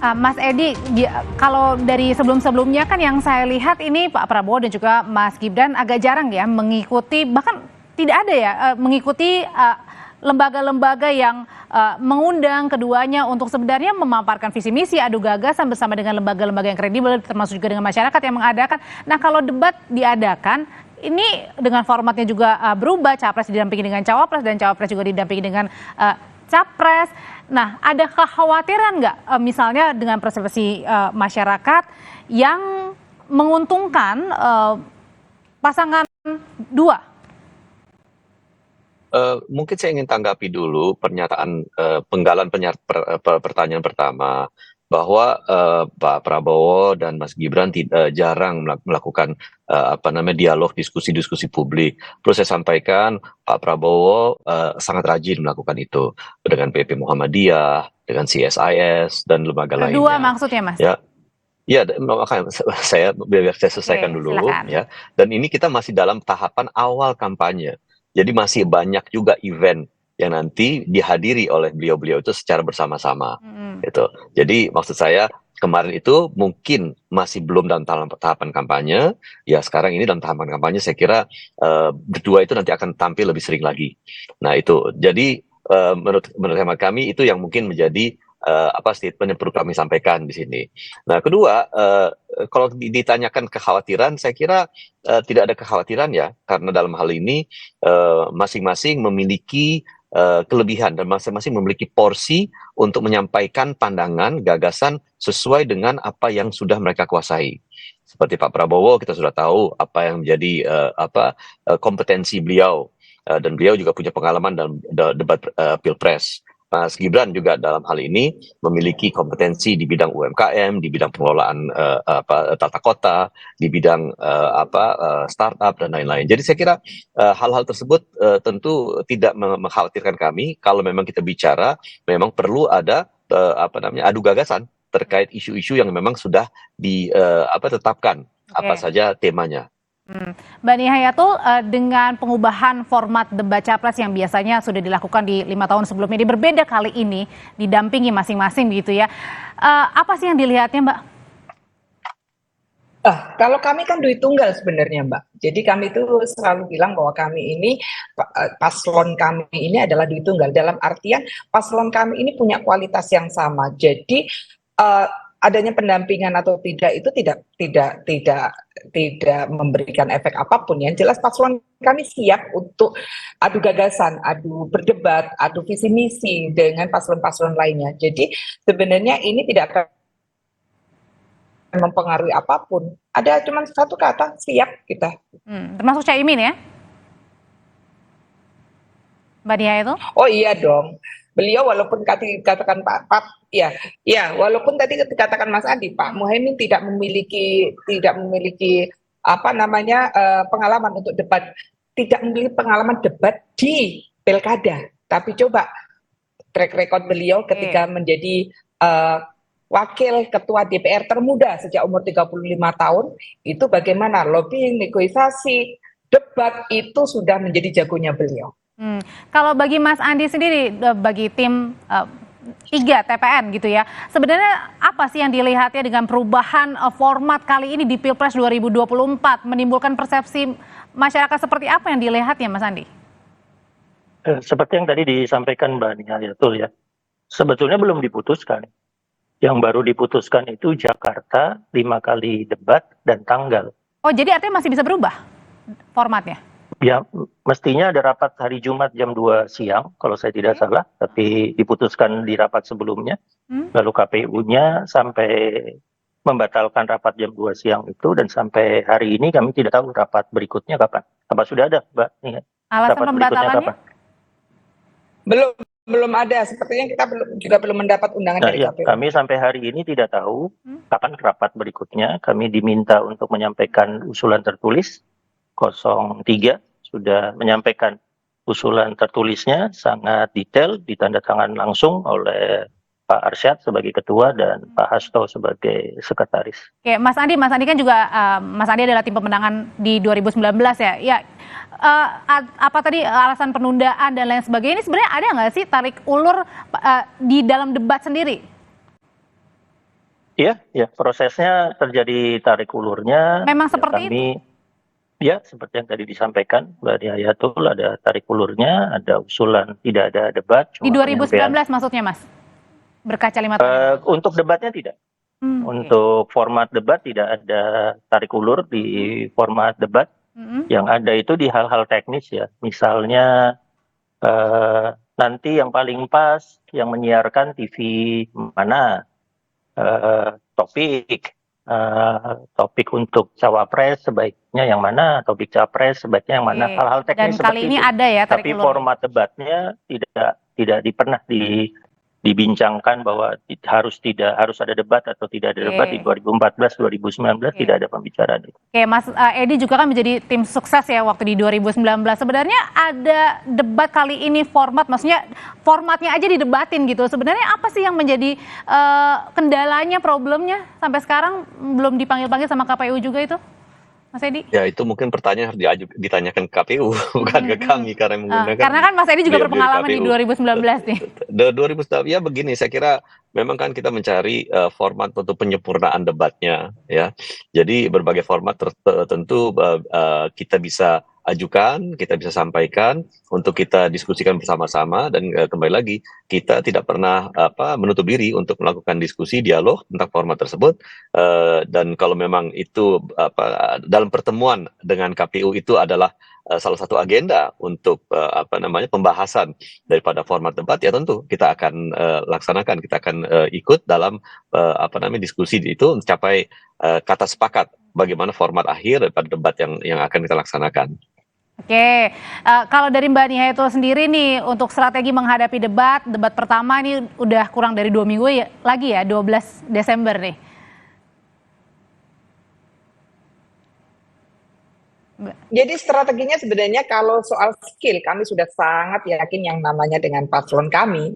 Mas Edi, kalau dari sebelum-sebelumnya kan yang saya lihat ini Pak Prabowo dan juga Mas Gibran agak jarang ya mengikuti, bahkan tidak ada ya mengikuti lembaga-lembaga yang mengundang keduanya untuk sebenarnya memaparkan visi misi, adu gagasan bersama dengan lembaga-lembaga yang kredibel, termasuk juga dengan masyarakat yang mengadakan. Nah, kalau debat diadakan, ini dengan formatnya juga berubah, capres didampingi dengan cawapres dan cawapres juga didampingi dengan capres. Nah, ada kekhawatiran nggak misalnya dengan persepsi masyarakat yang menguntungkan pasangan dua? Mungkin saya ingin tanggapi dulu pernyataan pertanyaan pertama bahwa Pak Prabowo dan Mas Gibran jarang melakukan dialog diskusi publik. Perlu saya sampaikan Pak Prabowo sangat rajin melakukan itu dengan PP Muhammadiyah, dengan CSIS dan lembaga lainnya. Berdua maksudnya, Mas? Ya. Ya, makanya biar saya selesaikan dulu silakan. ya. Dan ini kita masih dalam tahapan awal kampanye. Jadi masih banyak juga event yang nanti dihadiri oleh beliau-beliau itu secara bersama-sama. Gitu. Jadi maksud saya kemarin itu mungkin masih belum dalam tahapan kampanye. Ya sekarang ini dalam tahapan kampanye saya kira berdua itu nanti akan tampil lebih sering lagi. Nah itu. Jadi menurut hemat kami itu yang mungkin menjadi statement yang perlu kami sampaikan di sini. Nah, kedua, kalau ditanyakan kekhawatiran, saya kira tidak ada kekhawatiran ya, karena dalam hal ini masing-masing memiliki kelebihan dan masing-masing memiliki porsi untuk menyampaikan pandangan, gagasan sesuai dengan apa yang sudah mereka kuasai. Seperti Pak Prabowo, kita sudah tahu apa yang menjadi kompetensi beliau, dan beliau juga punya pengalaman dalam debat Pilpres. Mas Gibran juga dalam hal ini memiliki kompetensi di bidang UMKM, di bidang pengelolaan tata kota, di bidang startup dan lain-lain. Jadi saya kira hal-hal tersebut tentu tidak mengkhawatirkan kami. Kalau memang kita bicara, memang perlu ada adu gagasan terkait isu-isu yang memang sudah ditetapkan apa saja temanya. Mbak Nia Hayatul, dengan pengubahan format debat capres yang biasanya sudah dilakukan di 5 tahun sebelumnya, ini berbeda kali ini didampingi masing-masing begitu ya. Apa sih yang dilihatnya, Mbak? Kalau kami kan duit tunggal sebenarnya, Mbak. Jadi kami itu selalu bilang bahwa kami ini, paslon kami ini adalah duit tunggal. Dalam artian paslon kami ini punya kualitas yang sama. Jadi adanya pendampingan atau tidak itu tidak memberikan efek apapun. Yang jelas paslon kami siap untuk adu gagasan, adu berdebat, adu visi misi dengan paslon-paslon lainnya. Jadi sebenarnya ini tidak akan mempengaruhi apapun. Ada cuma satu kata, siap kita. Termasuk Caimin ya, Mbak Nia itu? Oh iya dong. Beliau walaupun katakan walaupun tadi dikatakan Mas Adi, Pak Muhaimin tidak memiliki pengalaman untuk debat, tidak memiliki pengalaman debat di pilkada. Tapi coba track record beliau ketika menjadi wakil ketua DPR termuda sejak umur 35 tahun, itu bagaimana lobbying, negosiasi, debat itu sudah menjadi jagonya beliau. Kalau bagi Mas Andi sendiri, bagi tim 3 TPN gitu ya, sebenarnya apa sih yang dilihatnya dengan perubahan format kali ini di Pilpres 2024, menimbulkan persepsi masyarakat seperti apa yang dilihatnya, Mas Andi? Seperti yang tadi disampaikan Mbak Nia Hayatul ya, sebetulnya belum diputuskan. Yang baru diputuskan itu Jakarta 5 kali debat dan tanggal. Oh, jadi artinya masih bisa berubah formatnya? Ya, mestinya ada rapat hari Jumat jam 2 siang, kalau saya tidak salah, tapi diputuskan di rapat sebelumnya. Lalu KPU-nya sampai membatalkan rapat jam 2 siang itu, dan sampai hari ini kami tidak tahu rapat berikutnya kapan. Apa sudah ada, Mbak? Alasan rapat pembatalannya? Kapan? Belum ada, sepertinya kita belum mendapat undangan dari KPU. Kami sampai hari ini tidak tahu kapan rapat berikutnya. Kami diminta untuk menyampaikan usulan tertulis. 03 sudah menyampaikan usulan tertulisnya, sangat detail, ditandatangan langsung oleh Pak Arsyad sebagai ketua dan Pak Hasto sebagai sekretaris. Oke, Mas Andi kan juga Mas Andi adalah tim pemenangan di 2019 ya. Ya, apa tadi alasan penundaan dan lain sebagainya, ini sebenarnya ada nggak sih tarik ulur di dalam debat sendiri? Iya, prosesnya terjadi tarik ulurnya. Memang Ya, seperti itu. Ya, seperti yang tadi disampaikan Mbak Diayatul, ada tarik ulurnya, ada usulan tidak ada debat, Di cuma 2019 maksudnya, Mas? Berkaca 5 tahun yang lalu. Untuk debatnya tidak. Oke. Untuk format debat tidak ada tarik ulur di format debat. Yang ada itu di hal-hal teknis ya. Misalnya nanti yang paling pas yang menyiarkan TV mana, topik untuk cawapres sebaiknya yang mana, topik capres sebaiknya yang mana, Oke. hal-hal Dan teknis kali seperti ini itu. ada ya tarik Tapi ulur. format debatnya tidak pernah dibincangkan bahwa harus ada debat atau tidak ada debat. Di 2014, 2019 tidak ada pembicaraan itu. Oke, Mas Edi juga kan menjadi tim sukses ya waktu di 2019. Sebenarnya ada debat kali ini maksudnya formatnya aja didebatin gitu. Sebenarnya apa sih yang menjadi kendalanya, problemnya sampai sekarang belum dipanggil-panggil sama KPU juga itu, Mas Edi? Ya itu mungkin pertanyaan harus ditanyakan ke KPU, bukan ke kami karena menggunakan. Karena kan Mas Edi juga beliau berpengalaman di KPU. 2019 nih. 2019 ya begini, saya kira memang kan kita mencari format untuk penyempurnaan debatnya ya. Jadi berbagai format tentu kita bisa ajukan, kita bisa sampaikan untuk kita diskusikan bersama-sama dan kembali lagi kita tidak pernah menutup diri untuk melakukan diskusi dialog tentang format tersebut. Dan kalau memang itu dalam pertemuan dengan KPU itu adalah salah satu agenda untuk pembahasan daripada format debat, ya tentu kita akan laksanakan, kita akan ikut dalam diskusi itu mencapai kata sepakat bagaimana format akhir daripada debat yang akan kita laksanakan. Oke, kalau dari Mbak Nia itu sendiri nih untuk strategi menghadapi debat pertama ini udah kurang dari 2 minggu lagi ya, 12 Desember nih. Jadi strateginya sebenarnya kalau soal skill kami sudah sangat yakin yang namanya dengan paslon kami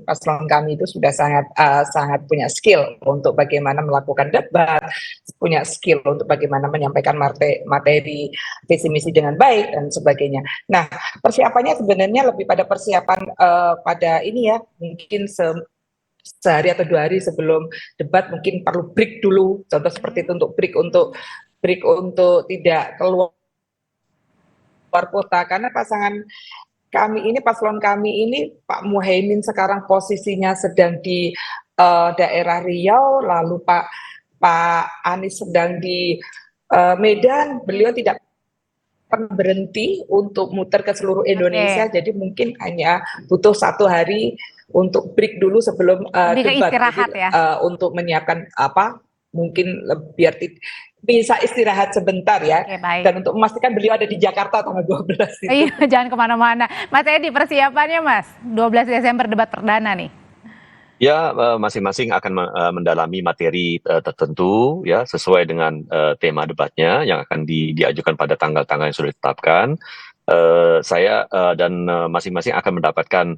itu sudah sangat punya skill untuk bagaimana melakukan debat, punya skill untuk bagaimana menyampaikan materi visi misi dengan baik dan sebagainya. Nah, persiapannya sebenarnya lebih pada persiapan pada ini ya, mungkin sehari atau 2 hari sebelum debat mungkin perlu break dulu, contoh seperti itu, untuk break untuk tidak keluar kota, karena paslon kami ini Pak Muhaimin sekarang posisinya sedang di daerah Riau, lalu Pak Anies sedang di Medan. Beliau tidak pernah berhenti untuk muter ke seluruh Indonesia. Jadi mungkin hanya butuh 1 hari untuk break dulu sebelum debat. Istirahat ya. Untuk menyiapkan mungkin biar bisa istirahat sebentar ya. Oke, baik. Dan untuk memastikan beliau ada di Jakarta tanggal 12 itu. Iya, jangan kemana-mana. Mas Edi, persiapannya Mas, 12 Desember debat perdana nih. Ya, masing-masing akan mendalami materi tertentu ya sesuai dengan tema debatnya yang akan diajukan pada tanggal-tanggal yang sudah ditetapkan. Saya dan masing-masing akan mendapatkan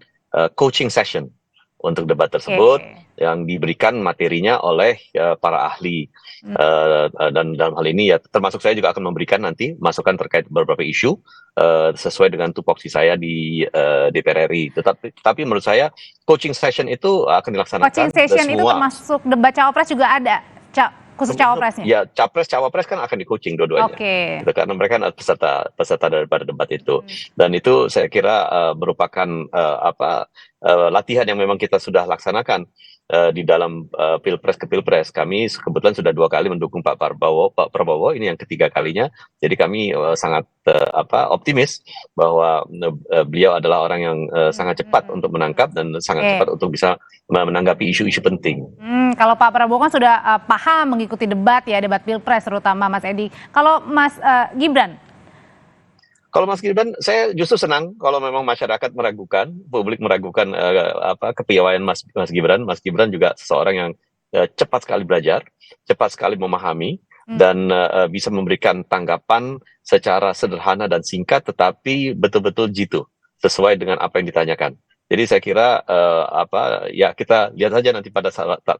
coaching session untuk debat tersebut yang diberikan materinya oleh para ahli. Dan dalam hal ini ya termasuk saya juga akan memberikan nanti masukan terkait beberapa isu sesuai dengan tupoksi saya di DPR RI. Tetapi menurut saya coaching session itu akan dilaksanakan. Coaching session itu termasuk debat cawapres juga ada, khusus cawapresnya? Ya, capres-cawapres kan akan di-coaching dua-duanya. Oke. Karena mereka adalah peserta daripada debat itu. Dan itu saya kira merupakan latihan yang memang kita sudah laksanakan di dalam pilpres ke pilpres. Kami kebetulan sudah 2 kali mendukung Pak Prabowo, ini yang ketiga kalinya. Jadi kami sangat optimis bahwa beliau adalah orang yang sangat cepat untuk menangkap dan sangat cepat untuk bisa menanggapi isu-isu penting. Kalau Pak Prabowo kan sudah paham mengikuti debat pilpres terutama, Mas Edi. Kalau Mas Gibran? Kalau Mas Gibran, saya justru senang kalau memang masyarakat meragukan, publik meragukan kepiawaian Mas Gibran. Mas Gibran juga seseorang yang cepat sekali belajar, cepat sekali memahami, dan bisa memberikan tanggapan secara sederhana dan singkat, tetapi betul-betul jitu, sesuai dengan apa yang ditanyakan. Jadi saya kira ya kita lihat saja nanti pada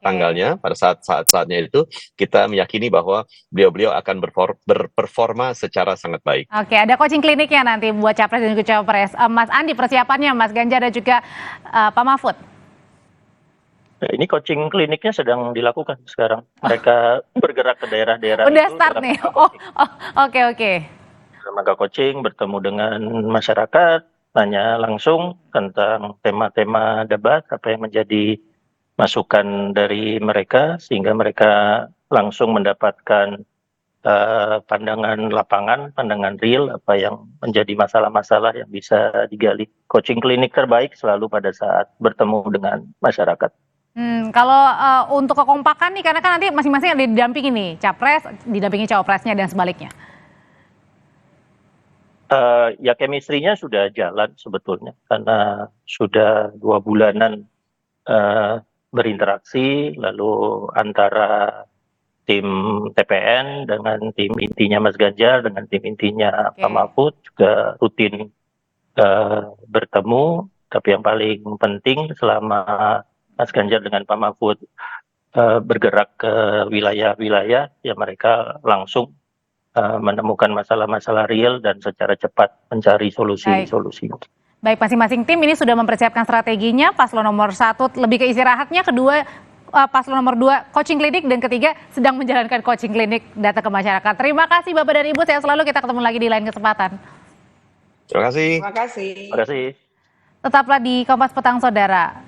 tanggalnya, pada saatnya itu kita meyakini bahwa beliau akan berperforma secara sangat baik. Oke, ada coaching kliniknya nanti buat capres dan juga cawapres. Mas Andi, persiapannya Mas Ganjar dan juga Pak Mahfud. Nah, ini coaching kliniknya sedang dilakukan sekarang. Mereka bergerak ke daerah-daerah Udah itu start dalam nih. rangka Oh, coaching. oh, oke oke. Dalam rangka coaching, bertemu dengan masyarakat, tanya langsung tentang tema-tema debat, apa yang menjadi masukan dari mereka, sehingga mereka langsung mendapatkan pandangan lapangan, pandangan real, apa yang menjadi masalah-masalah yang bisa digali. Coaching klinik terbaik selalu pada saat bertemu dengan masyarakat. Kalau untuk kekompakan nih, karena kan nanti masing-masing ada didampingi nih, capres, didampingi cawapresnya dan sebaliknya. Ya chemistry-nya sudah jalan sebetulnya, karena sudah 2 bulanan berinteraksi, lalu antara tim TPN dengan tim intinya Mas Ganjar, dengan tim intinya Pak Mahfud juga rutin bertemu, tapi yang paling penting selama Mas Ganjar dengan Pak Mahfud bergerak ke wilayah-wilayah, ya mereka langsung menemukan masalah-masalah real dan secara cepat mencari solusi-solusi. Baik, masing-masing tim ini sudah mempersiapkan strateginya. Paslon nomor 1 lebih ke istirahatnya, kedua paslon nomor 2 coaching klinik, dan ketiga sedang menjalankan coaching klinik datang ke masyarakat. Terima kasih Bapak dan Ibu, sehat selalu, kita ketemu lagi di lain kesempatan. Terima kasih. Terima kasih. Terima kasih. Tetaplah di Kompas Petang, Saudara.